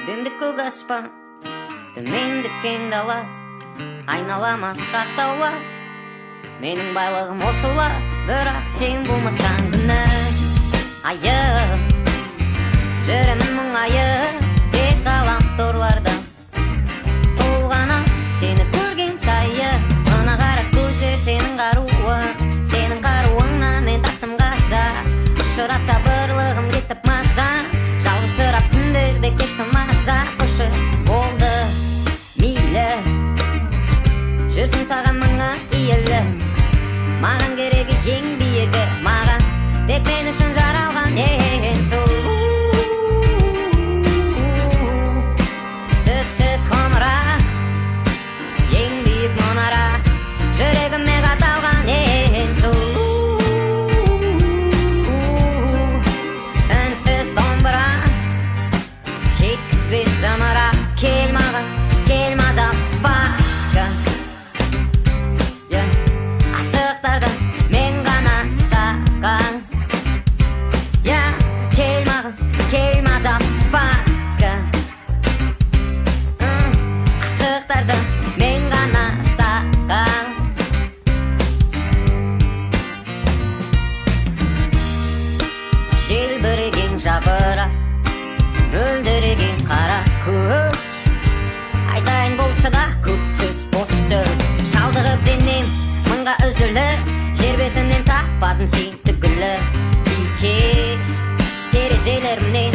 Төбемде көк аспан, төменде кең дала, айналам асқақ таулар. Менің байлығым осылар, бірақ сен болмасаң күнім, айым. Жүремін мұңайып, тек ғаламторлардан. Толғанам, сені көрген сайын. Мына қара көздер, сенің қаруың. Сенің қаруыңнан мен таптым қаза. Ұшырап сабырлығым кетіп маза. Жалғызсырап түндерде кештім маза. Қошы болды мейлі, жүрсін саған мыңы иілі. Маған керегі ең биігі, маған тек мен үшін жаралған ең сұлу. Түпсіз ғұмыра, ең биік мұнара, жүрегіме қаталған ең сұлу. Үнсіз домбыра, жеткізбес зымыра. Кел маған, кел мазап баққа, асықтардан мен ғана саған. Кел маған, кел мазап баққа, асықтардан мен ғана саған. Желбіреген жабыра, мөлдіреген қара көз. Айтайын болса да көп сөз, бос сөз. Шалдығып денем мыңға үзілі, жер бетінен таппадың сен түгілі. Бике терезелерімнен